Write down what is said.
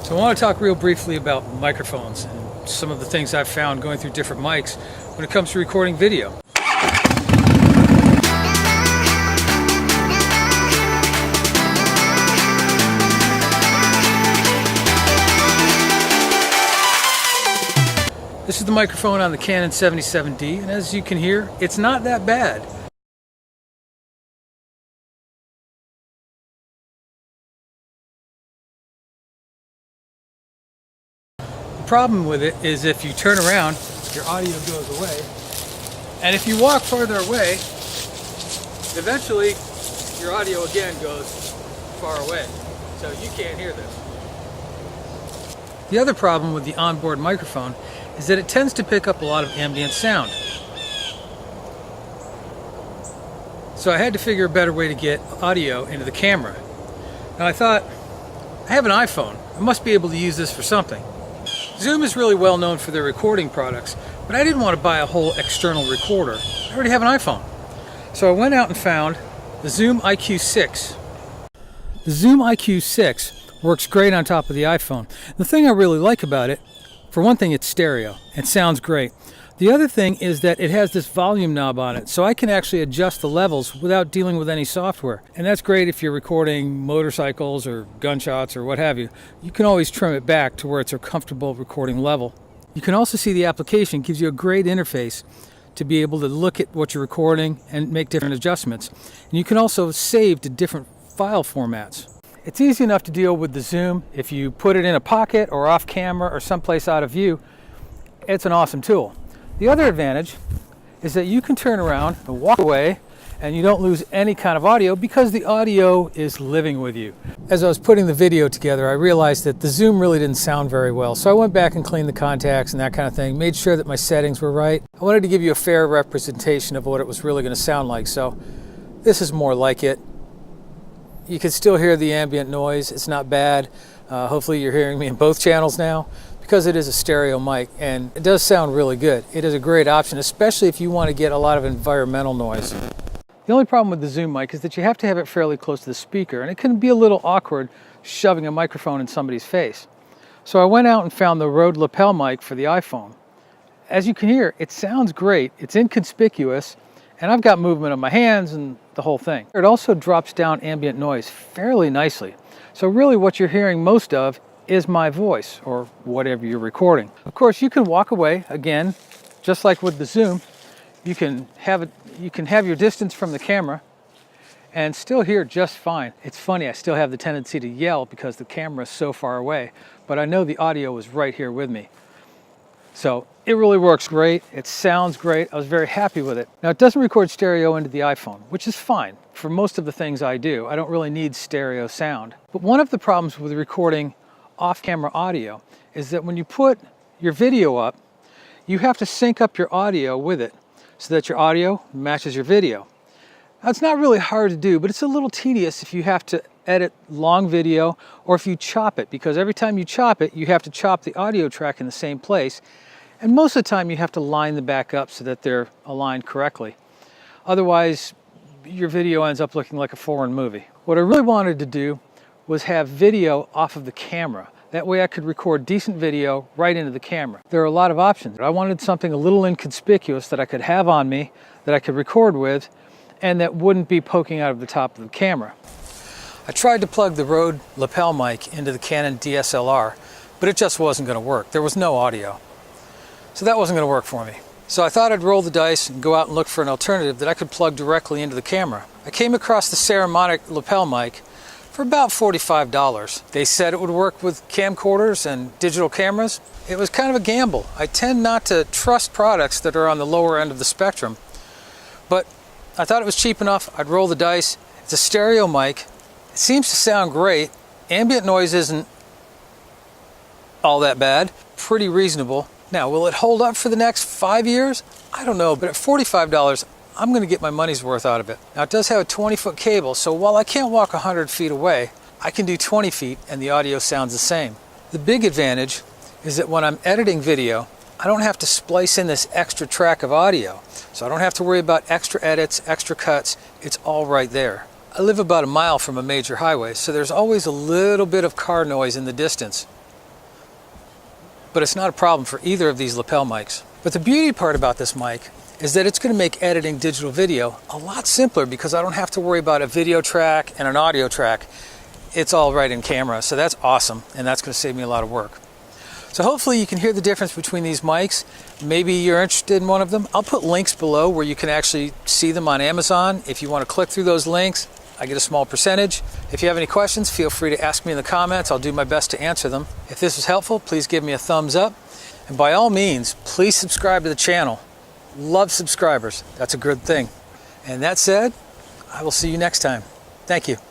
So I want to talk real briefly about microphones and some of the things I've found going through different mics when it comes to recording video. This is the microphone on the Canon 77D, and as you can hear, it's not that bad. The problem with it is if you turn around, your audio goes away, and if you walk farther away, eventually your audio again goes far away, so you can't hear this. The other problem with the onboard microphone is that it tends to pick up a lot of ambient sound. So I had to figure a better way to get audio into the camera. Now I thought, I have an iPhone, I must be able to use this for something. Zoom is really well known for their recording products, but I didn't want to buy a whole external recorder. I already have an iPhone. So I went out and found the Zoom IQ6. The Zoom IQ6 works great on top of the iPhone. The thing I really like about it, for one thing, it's stereo. It sounds great. The other thing is that it has this volume knob on it, so I can actually adjust the levels without dealing with any software. And that's great if you're recording motorcycles or gunshots or what have you. You can always trim it back to where it's a comfortable recording level. You can also see the application gives you a great interface to be able to look at what you're recording and make different adjustments. And you can also save to different file formats. It's easy enough to deal with the Zoom. If you put it in a pocket or off camera or someplace out of view, it's an awesome tool. The other advantage is that you can turn around and walk away and you don't lose any kind of audio because the audio is living with you. As I was putting the video together, I realized that the Zoom really didn't sound very well. So I went back and cleaned the contacts and that kind of thing, made sure that my settings were right. I wanted to give you a fair representation of what it was really going to sound like. So this is more like it. You can still hear the ambient noise. It's not bad. Hopefully you're hearing me in both channels now because it is a stereo mic and it does sound really good. It is a great option, especially if you want to get a lot of environmental noise. The only problem with the Zoom mic is that you have to have it fairly close to the speaker, and it can be a little awkward shoving a microphone in somebody's face. So I went out and found the R0de Lapel mic for the iPhone. As you can hear, it sounds great. It's inconspicuous, and I've got movement of my hands and the whole thing. It also drops down ambient noise fairly nicely. So really what you're hearing most of is my voice or whatever you're recording. Of course, you can walk away, again, just like with the Zoom. You can have your distance from the camera and still hear just fine. It's funny, I still have the tendency to yell because the camera is so far away, but I know the audio is right here with me. So it really works great. It sounds great. I was very happy with it. Now it doesn't record stereo into the iPhone, which is fine for most of the things I do. I don't really need stereo sound. But one of the problems with recording off-camera audio is that when you put your video up, you have to sync up your audio with it so that your audio matches your video. Now it's not really hard to do, but it's a little tedious if you have to edit long video or if you chop it, because every time you chop it, you have to chop the audio track in the same place. And most of the time you have to line them back up so that they're aligned correctly. Otherwise, your video ends up looking like a foreign movie. What I really wanted to do was have video off of the camera. That way I could record decent video right into the camera. There are a lot of options. I wanted something a little inconspicuous that I could have on me, that I could record with, and that wouldn't be poking out of the top of the camera. I tried to plug the R0de lapel mic into the Canon DSLR, but it just wasn't going to work. There was no audio. So that wasn't going to work for me. So I thought I'd roll the dice and go out and look for an alternative that I could plug directly into the camera. I came across the Saramonic lapel mic for about $45. They said it would work with camcorders and digital cameras. It was kind of a gamble. I tend not to trust products that are on the lower end of the spectrum, but I thought it was cheap enough. I'd roll the dice. It's a stereo mic. It seems to sound great. Ambient noise isn't all that bad. Pretty reasonable. Now, will it hold up for the next 5 years? I don't know, but at $45, I'm going to get my money's worth out of it. Now, it does have a 20-foot cable, so while I can't walk 100 feet away, I can do 20 feet and the audio sounds the same. The big advantage is that when I'm editing video, I don't have to splice in this extra track of audio. So I don't have to worry about extra edits, extra cuts. It's all right there. I live about a mile from a major highway, so there's always a little bit of car noise in the distance. but it's not a problem for either of these lapel mics. But the beauty part about this mic is that it's going to make editing digital video a lot simpler because I don't have to worry about a video track and an audio track. It's all right in camera, so that's awesome, and that's going to save me a lot of work. So hopefully you can hear the difference between these mics. Maybe you're interested in one of them. I'll put links below where you can actually see them on Amazon. If you want to click through those links, I get a small percentage. If you have any questions, feel free to ask me in the comments. I'll do my best to answer them. If this was helpful, please give me a thumbs up. And by all means, please subscribe to the channel. Love subscribers. That's a good thing. And that said, I will see you next time. Thank you.